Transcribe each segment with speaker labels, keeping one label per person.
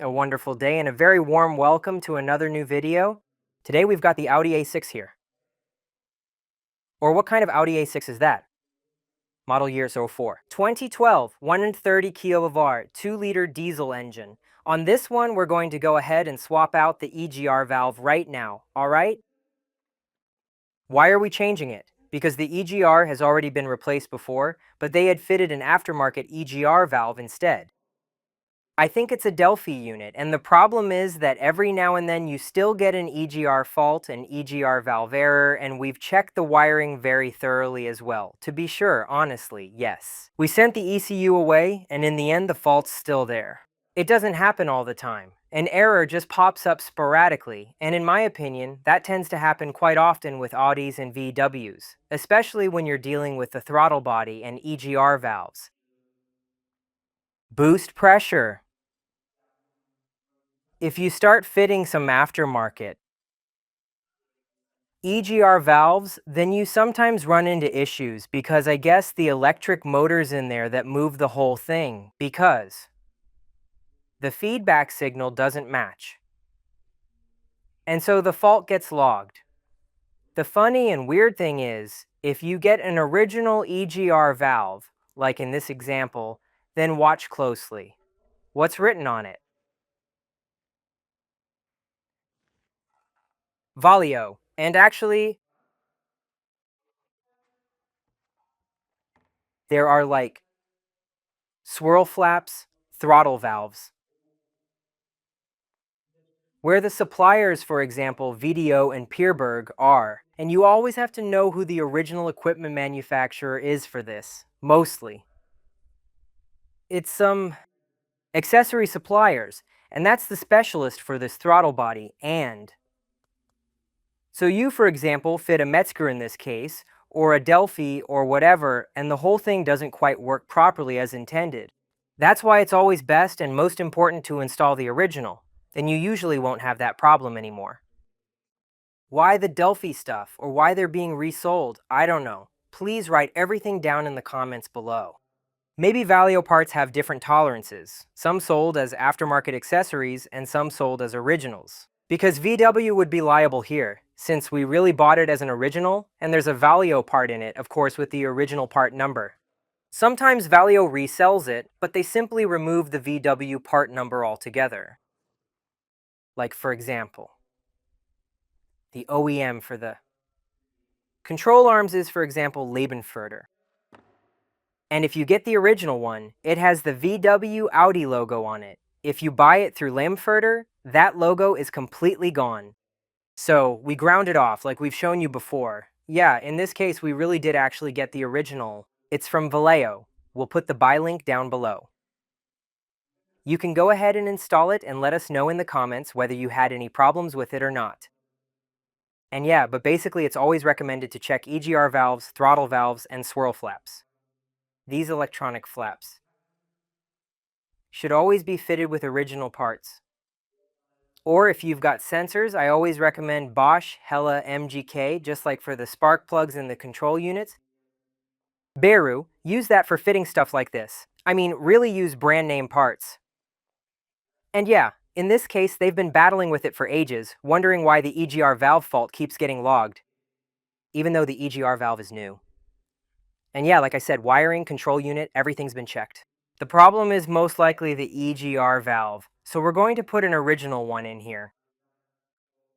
Speaker 1: A wonderful day and a very warm welcome to another new video. Today we've got the Audi A6 here. Or what kind of Audi A6 is that? Model year 04. 2012, 130 kW, 2-liter diesel engine. On this one, we're going to go ahead and swap out the EGR valve right now, alright? Why are we changing it? Because the EGR has already been replaced before, but they had fitted an aftermarket EGR valve instead. I think it's a Delphi unit, and the problem is that every now and then you still get an EGR fault, an EGR valve error, and we've checked the wiring very thoroughly as well. To be sure, honestly, yes. We sent the ECU away, and in the end the fault's still there. It doesn't happen all the time. An error just pops up sporadically, and in my opinion, that tends to happen quite often with Audis and VWs, especially when you're dealing with the throttle body and EGR valves. Boost pressure. If you start fitting some aftermarket EGR valves, then you sometimes run into issues because I guess the electric motors in there that move the whole thing, because the feedback signal doesn't match. And so the fault gets logged. The funny and weird thing is, if you get an original EGR valve, like in this example, then watch closely. What's written on it? Valio. And actually, there are like swirl flaps, throttle valves. Where the suppliers, for example, VDO and Pierberg are, and you always have to know who the original equipment manufacturer is for this, mostly. It's some accessory suppliers, and that's the specialist for this throttle body, and so you, for example, fit a Metzger in this case, or a Delphi, or whatever, and the whole thing doesn't quite work properly as intended. That's why it's always best and most important to install the original. Then you usually won't have that problem anymore. Why the Delphi stuff, or why they're being resold, I don't know. Please write everything down in the comments below. Maybe Valio parts have different tolerances, some sold as aftermarket accessories and some sold as originals. Because VW would be liable here, since we really bought it as an original, and there's a Valio part in it, of course, with the original part number. Sometimes Valio resells it, but they simply remove the VW part number altogether. Like, for example, the OEM for the control arms is, for example, Lebenfurter. And if you get the original one, it has the VW Audi logo on it. If you buy it through Lebenfurter, that logo is completely gone. So we ground it off like we've shown you before. Yeah, in this case, we really did actually get the original. It's from Valeo. We'll put the buy link down below. You can go ahead and install it and let us know in the comments whether you had any problems with it or not. And yeah, but basically it's always recommended to check EGR valves, throttle valves, and swirl flaps. These electronic flaps should always be fitted with original parts. Or if you've got sensors, I always recommend Bosch, Hella, MGK, just like for the spark plugs in the control units. Beru, use that for fitting stuff like this. I mean, really use brand name parts. And yeah, in this case, they've been battling with it for ages, wondering why the EGR valve fault keeps getting logged, even though the EGR valve is new. And yeah, like I said, wiring, control unit, everything's been checked. The problem is most likely the EGR valve, so we're going to put an original one in here.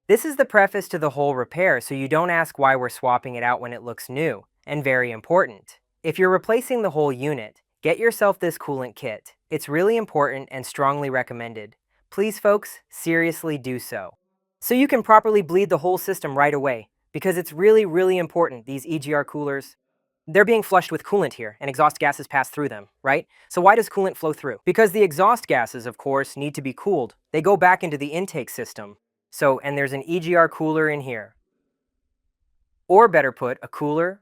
Speaker 1: This is the preface to the whole repair, so you don't ask why we're swapping it out when it looks new, and very important. If you're replacing the whole unit, get yourself this coolant kit. It's really important and strongly recommended. Please folks, seriously do so. So you can properly bleed the whole system right away, because it's really important, these EGR coolers. They're being flushed with coolant here, and exhaust gases pass through them, right? So why does coolant flow through? Because the exhaust gases, of course, need to be cooled. They go back into the intake system. So, and there's an EGR cooler in here. Or better put, a cooler.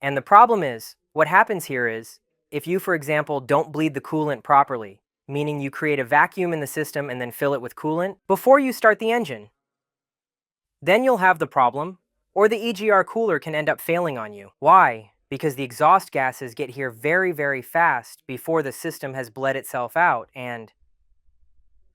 Speaker 1: And the problem is, what happens here is, if you, for example, don't bleed the coolant properly, meaning you create a vacuum in the system and then fill it with coolant, before you start the engine, then you'll have the problem, or the EGR cooler can end up failing on you. Why? because the exhaust gases get here very, very fast before the system has bled itself out, and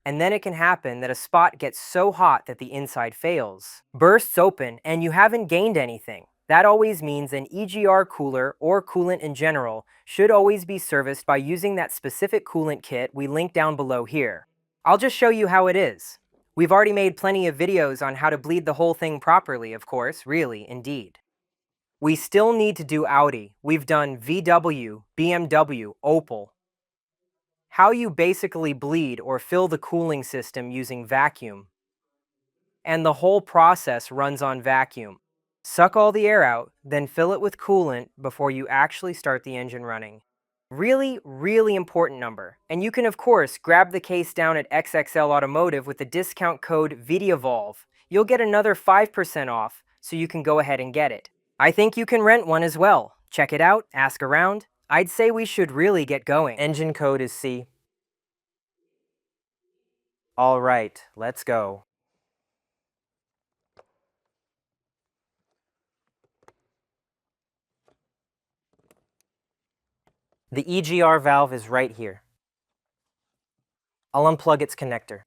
Speaker 1: then it can happen that a spot gets so hot that the inside fails, bursts open, and you haven't gained anything. That always means an EGR cooler, or coolant in general, should always be serviced by using that specific coolant kit we link down below here. I'll just show you how it is. We've already made plenty of videos on how to bleed the whole thing properly, of course, really, indeed. We still need to do Audi. We've done VW, BMW, Opel. How you basically bleed or fill the cooling system using vacuum. And the whole process runs on vacuum. Suck all the air out, then fill it with coolant before you actually start the engine running. Really, really important number. And you can, of course, grab the case down at XXL Automotive with the discount code VIDEOVOLVE. You'll get another 5% off, so you can go ahead and get it. I think you can rent one as well. Check it out, ask around. I'd say we should really get going. Engine code is C. All right, let's go. The EGR valve is right here. I'll unplug its connector.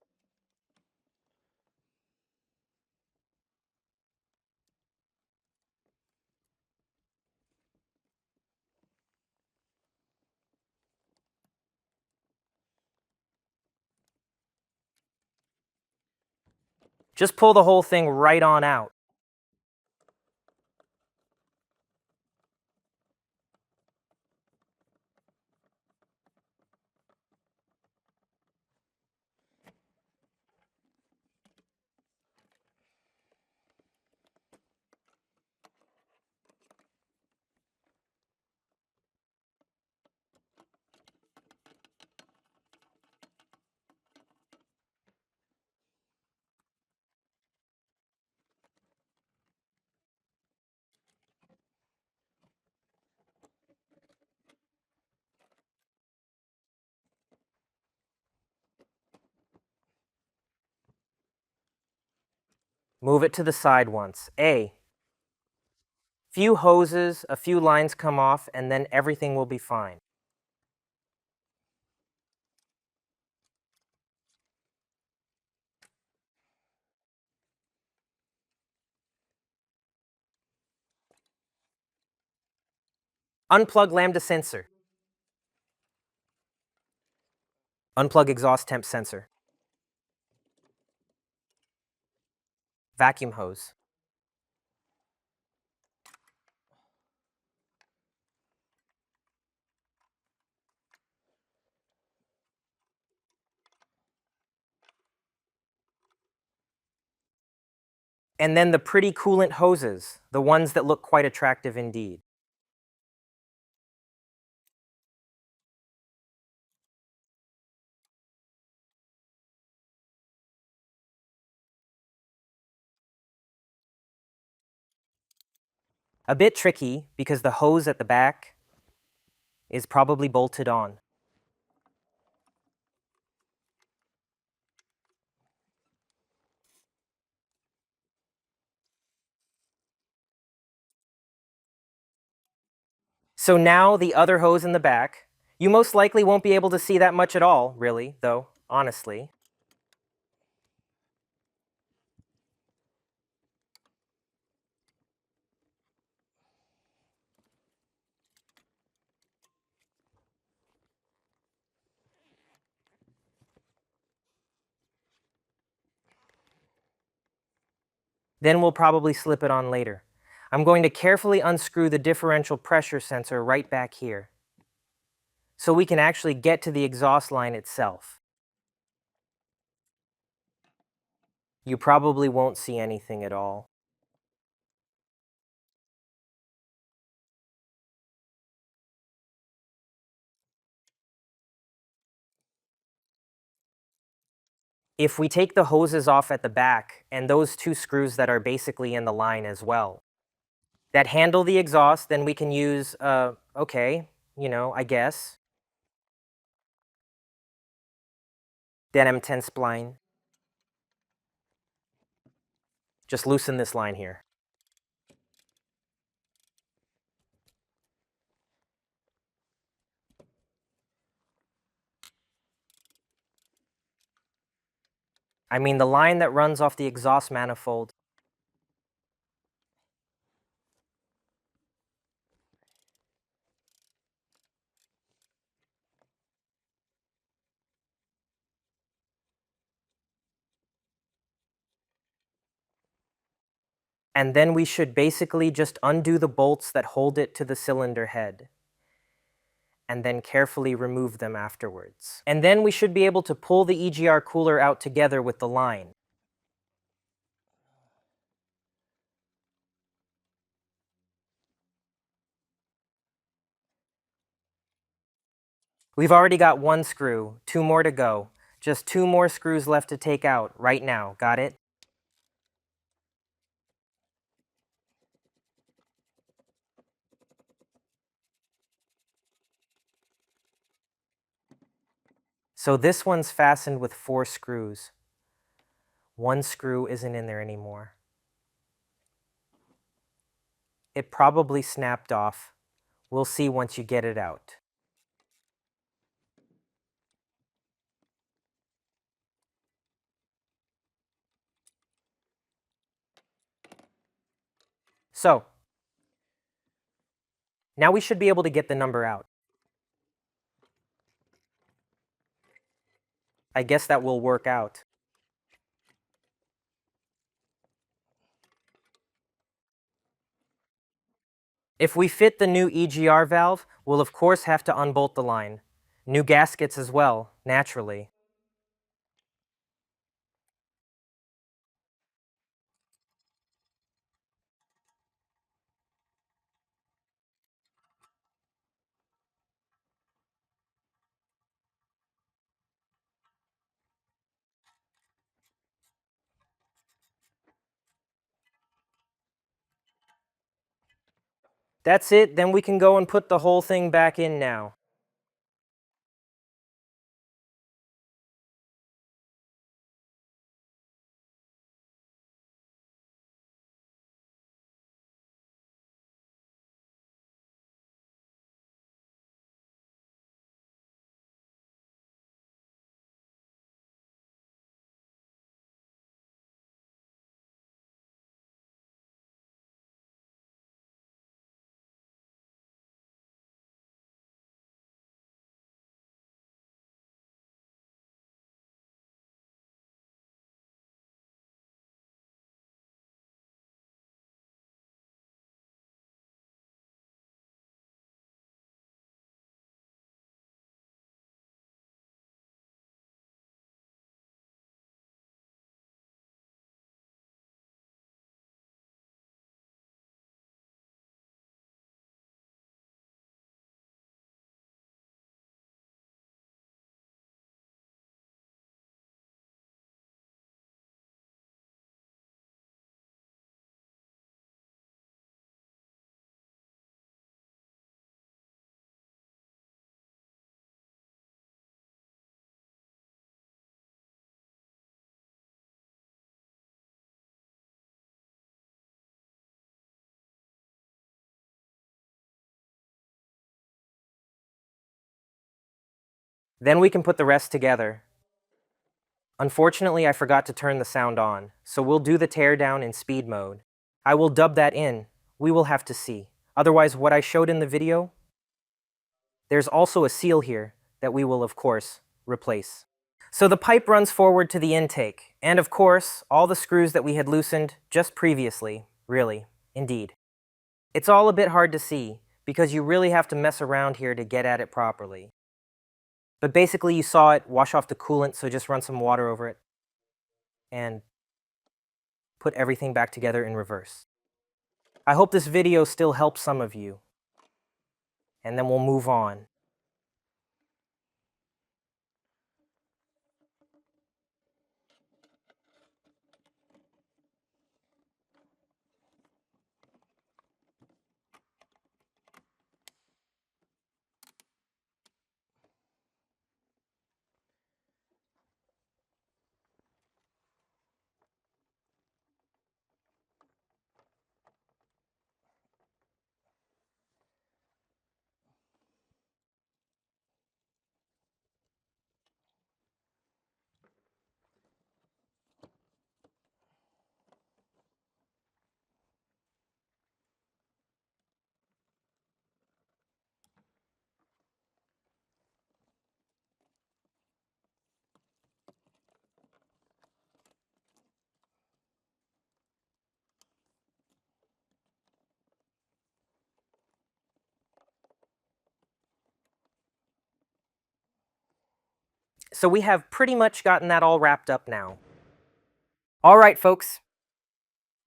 Speaker 1: Just pull the whole thing right on out. Move it to the side once. A. Few hoses, a few lines come off, and then everything will be fine. Unplug lambda sensor. Unplug exhaust temp sensor. Vacuum hose. And then the pretty coolant hoses, the ones that look quite attractive indeed. A bit tricky because the hose at the back is probably bolted on. So now the other hose in the back. You most likely won't be able to see that much at all, really, though, honestly. Then we'll probably slip it on later. I'm going to carefully unscrew the differential pressure sensor right back here, so we can actually get to the exhaust line itself. You probably won't see anything at all. If we take the hoses off at the back, and those two screws that are basically in the line as well, that handle the exhaust, then we can use, okay, I guess, that M10 spline. Just loosen this line here. I mean the line that runs off the exhaust manifold. And then we should basically just undo the bolts that hold it to the cylinder head, and then carefully remove them afterwards. And then we should be able to pull the EGR cooler out together with the line. We've already got one screw, 2 more to go. Just 2 more screws left to take out right now, got it? So this one's fastened with 4 screws. 1 screw isn't in there anymore. It probably snapped off. We'll see once you get it out. So, now we should be able to get the number out. I guess that will work out. If we fit the new EGR valve, we'll of course have to unbolt the line. New gaskets as well, naturally. That's it, then we can go and put the whole thing back in now. Then we can put the rest together. Unfortunately, I forgot to turn the sound on, so we'll do the teardown in speed mode. I will dub that in. We will have to see. Otherwise, what I showed in the video, there's also a seal here that we will, of course, replace. So the pipe runs forward to the intake, and of course, all the screws that we had loosened just previously, really, indeed. It's all a bit hard to see, because you really have to mess around here to get at it properly. But basically you saw it wash off the coolant, so just run some water over it, and put everything back together in reverse. I hope this video still helps some of you, and then we'll move on. So we have pretty much gotten that all wrapped up now. All right, folks.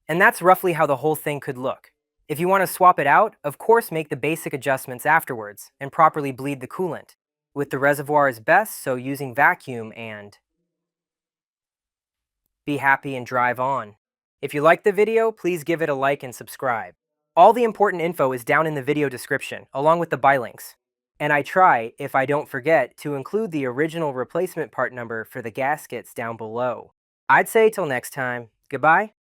Speaker 1: And that's roughly how the whole thing could look. If you want to swap it out, of course make the basic adjustments afterwards and properly bleed the coolant. With the reservoir is best, so using vacuum and be happy and drive on. If you liked the video, please give it a like and subscribe. All the important info is down in the video description, along with the buy links. And I try, if I don't forget, to include the original replacement part number for the gaskets down below. I'd say till next time, goodbye.